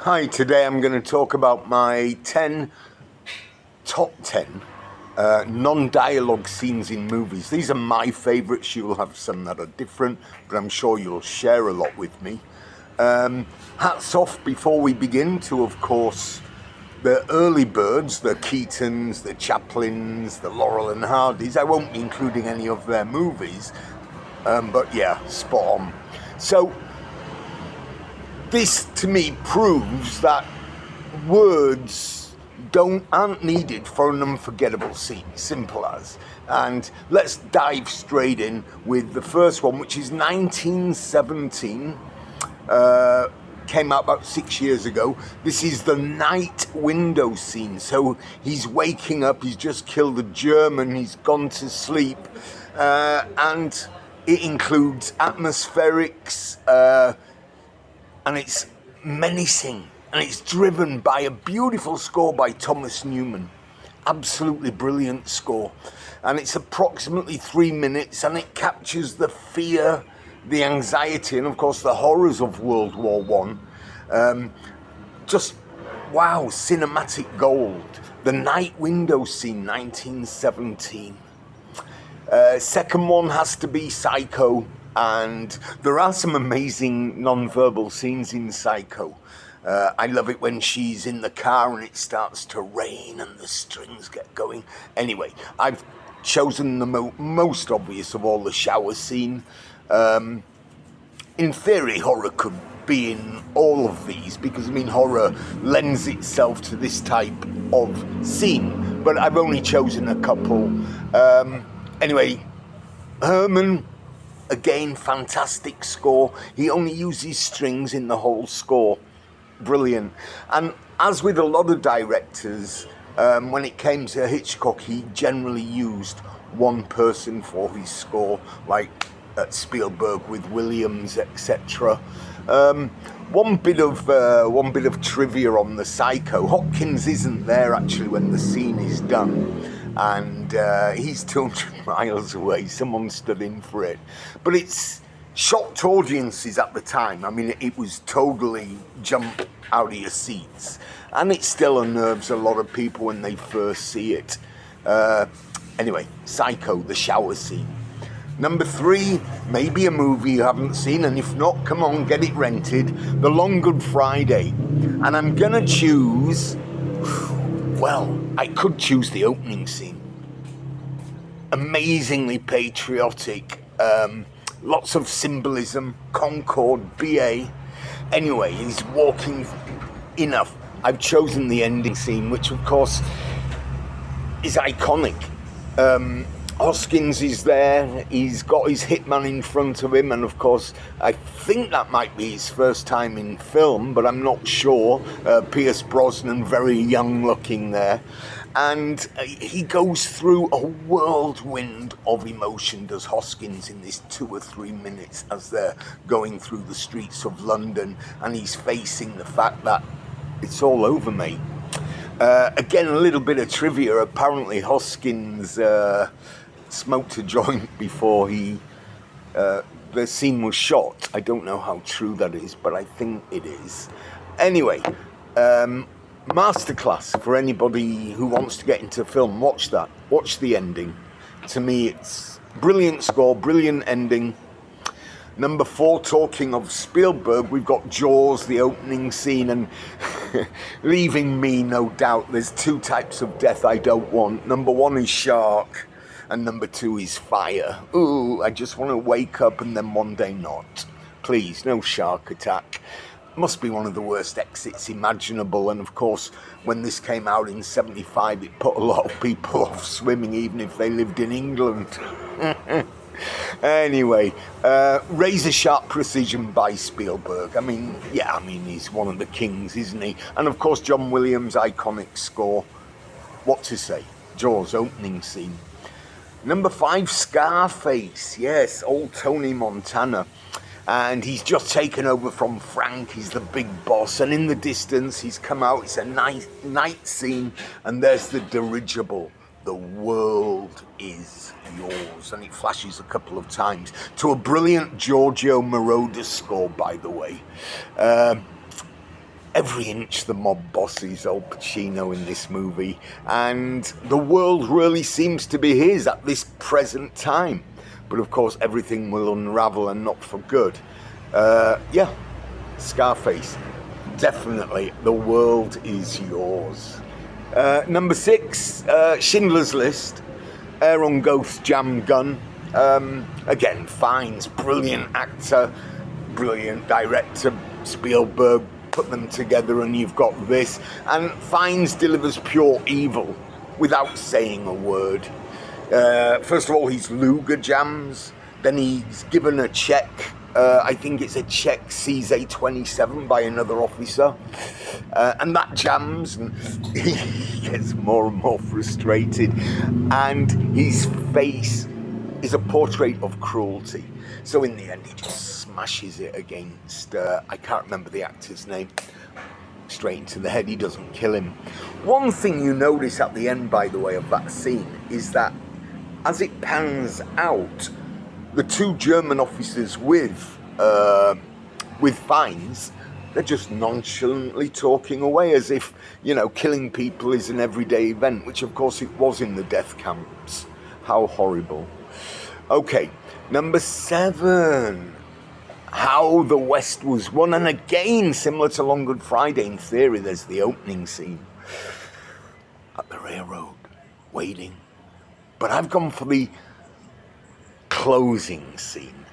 Hi, today I'm going to talk about my top 10 non-dialogue scenes in movies. These are my favourites. You'll have some that are different, but I'm sure you'll share a lot with me. Hats off before we begin to, of course, the early birds, the Keatons, the Chaplins, the Laurel and Hardys. I won't be including any of their movies, but yeah, spot on. So this to me proves that words aren't needed for an unforgettable scene. Simple as. And let's dive straight in with the first one, which is 1917. Came out about 6 years ago. This is the night window scene. So he's waking up, he's just killed a German, he's gone to sleep, and it includes atmospherics, and it's menacing, and it's driven by a beautiful score by Thomas Newman. Absolutely brilliant score. And it's approximately 3 minutes, and it captures the fear, the anxiety, and of course the horrors of World War One. Just wow, cinematic gold. The night window scene, 1917. Second one has to be Psycho, and there are some amazing non-verbal scenes in Psycho. I love it when she's in the car and it starts to rain and the strings get going. Anyway, I've chosen the most obvious of all, the shower scene. In theory, horror could be in all of these because, I mean, horror lends itself to this type of scene, but I've only chosen a couple. Anyway, Herman, again, fantastic score. He only uses strings in the whole score. Brilliant. And as with a lot of directors, when it came to Hitchcock, he generally used one person for his score, like at Spielberg with Williams, etc. One bit of trivia on the Psycho. Hopkins isn't there actually when the scene is done, and he's 200 miles away. Someone stood in for it, but it's shocked audiences at the time. I mean, it was totally jump out of your seats, and it still unnerves a lot of people when they first see it. Anyway, Psycho, the shower scene. Number 3, maybe a movie you haven't seen, and if not, come on, get it rented. The Long Good Friday. And I'm gonna choose, well, I could choose the opening scene. Amazingly patriotic, lots of symbolism, Concorde, BA. Anyway, he's walking enough. I've chosen the ending scene, which of course is iconic. Hoskins is there, he's got his hitman in front of him, and of course I think that might be his first time in film, but I'm not sure. Pierce Brosnan, very young looking there, and he goes through a whirlwind of emotion, does Hoskins, in this 2 or 3 minutes as they're going through the streets of London, and he's facing the fact that it's all over, mate. Again, a little bit of trivia. Apparently Hoskins smoked a joint before the scene was shot. I don't know how true that is, but I think it is. Anyway, masterclass for anybody who wants to get into film. Watch that. Watch the ending. To me, it's brilliant score, brilliant ending. Number 4, talking of Spielberg, we've got Jaws, the opening scene, and leaving me no doubt there's 2 types of death I don't want. Number 1 is shark, and number 2 is fire. Ooh, I just want to wake up and then one day not. Please, no shark attack. Must be one of the worst exits imaginable, and of course, when this came out in 75, it put a lot of people off swimming, even if they lived in England. Anyway, razor sharp precision by Spielberg. I mean, he's one of the kings, isn't he? And of course, John Williams' iconic score. What to say? Jaws opening scene. Number 5, Scarface. Yes, old Tony Montana. And he's just taken over from Frank. He's the big boss. And in the distance, he's come out. It's a night scene. And there's the dirigible. The world is yours. And it flashes a couple of times to a brilliant Giorgio Moroder score, by the way. every inch the mob boss is Al Pacino in this movie, and the world really seems to be his at this present time. But of course, everything will unravel, and not for good. Yeah, Scarface. Definitely, the world is yours. Number 6, Schindler's List. Aaron Goth's Jam Gun. Again, Fiennes, brilliant actor, brilliant director. Spielberg put them together, and you've got this. And Fiennes delivers pure evil without saying a word. First of all, he's Luger jams. Then he's given a check. I think it's a Czech CZ-27 by another officer. And that jams, and he gets more and more frustrated. And his face is a portrait of cruelty. So in the end, he just smashes it against, I can't remember the actor's name, straight into the head. He doesn't kill him. One thing you notice at the end, by the way, of that scene is that as it pans out, the two German officers with Fiennes, they're just nonchalantly talking away as if, killing people is an everyday event, which of course it was in the death camps. How horrible. Okay, number 7, How the West Was Won. And again, similar to Long Good Friday, in theory, there's the opening scene at the railroad, waiting. But I've gone for the closing scene,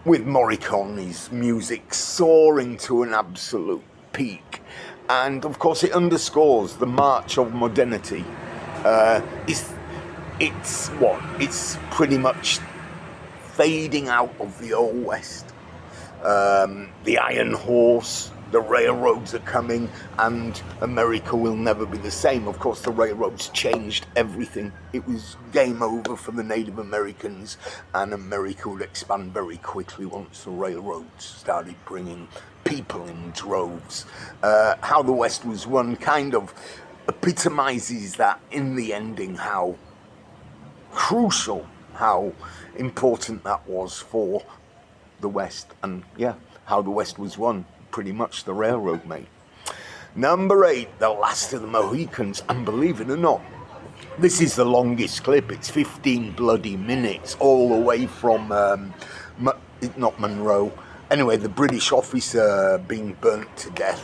with Morricone's music soaring to an absolute peak. And of course it underscores the march of modernity. It's pretty much fading out of the Old West. The Iron Horse, the railroads are coming, and America will never be the same. Of course, the railroads changed everything. It was game over for the Native Americans, and America would expand very quickly once the railroads started bringing people in droves. How the West Was Won kind of epitomizes that in the ending, how crucial, how important that was for the West, and yeah, how the West was won. Pretty much the railroad, mate. Number 8, The Last of the Mohicans. And believe it or not, this is the longest clip. It's 15 bloody minutes, all the way from not Monroe. Anyway, the British officer being burnt to death.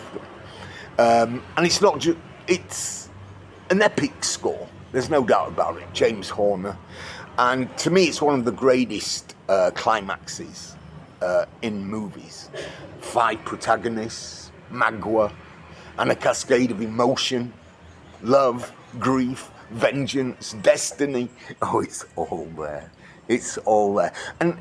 And it's not just, it's an epic score. There's no doubt about it. James Horner. And to me, it's one of the greatest climaxes in movies. 5 protagonists, Magua, and a cascade of emotion, love, grief, vengeance, destiny. Oh, it's all there. It's all there. And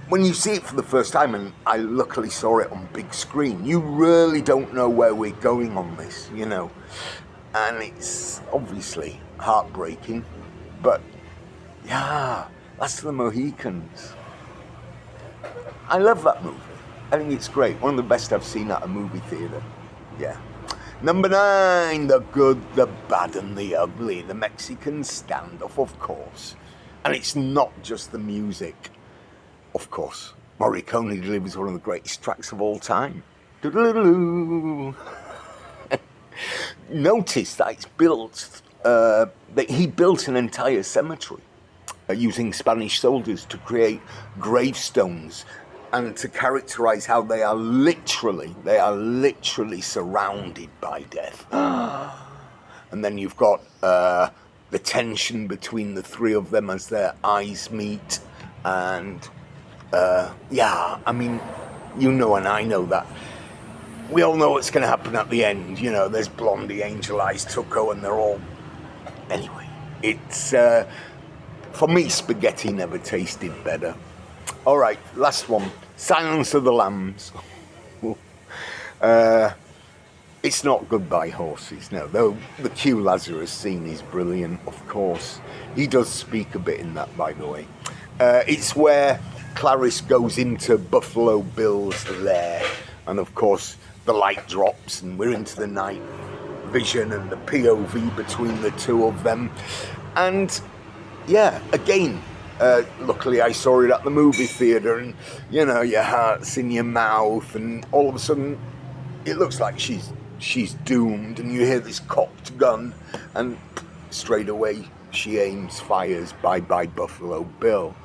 when you see it for the first time, and I luckily saw it on big screen, you really don't know where we're going on this, And it's obviously heartbreaking, but yeah, Last of the Mohicans. I love that movie. I think it's great. One of the best I've seen at a movie theatre. Yeah. Number 9, The Good, the Bad and the Ugly. The Mexican Standoff, of course. And it's not just the music. Of course, Morricone delivers one of the greatest tracks of all time. Notice that it's built, that he built an entire cemetery using Spanish soldiers to create gravestones and to characterize how they are literally surrounded by death. And then you've got the tension between the three of them as their eyes meet. And yeah, I mean, and I know that we all know what's going to happen at the end. There's Blondie, Angel Eyes, Tuco, and they're all... Anyway, it's... for me, spaghetti never tasted better. All right, last one. Silence of the Lambs. It's not Goodbye Horses, no. Though the Q Lazarus scene is brilliant, of course. He does speak a bit in that, by the way. It's where Clarice goes into Buffalo Bill's lair. And of course, the light drops and we're into the night vision and the POV between the two of them. And yeah, again, luckily I saw it at the movie theatre, and your heart's in your mouth, and all of a sudden it looks like she's doomed, and you hear this cocked gun, and straight away she aims, fires. Bye bye Buffalo Bill.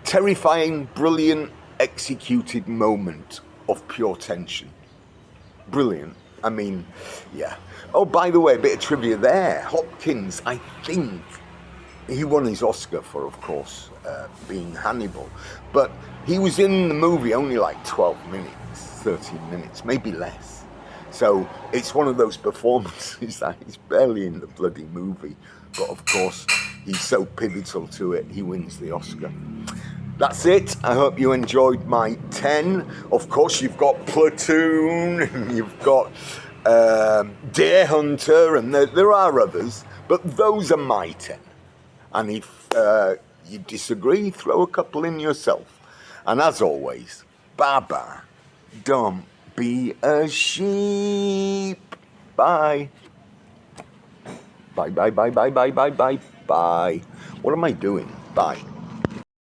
Terrifying, brilliant, executed moment of pure tension. Brilliant. I mean, yeah. Oh, by the way, a bit of trivia there. Hopkins, I think he won his Oscar for, of course, being Hannibal, but he was in the movie only like 12 minutes, 13 minutes, maybe less. So it's one of those performances that he's barely in the bloody movie, but of course he's so pivotal to it, he wins the Oscar. That's it. I hope you enjoyed my 10. Of course, you've got Platoon, you've got Deer Hunter, and there are others, but those are my 10. And if you disagree, throw a couple in yourself. And as always, Baba, don't be a sheep. Bye. Bye, bye, bye, bye, bye, bye, bye, bye. What am I doing? Bye.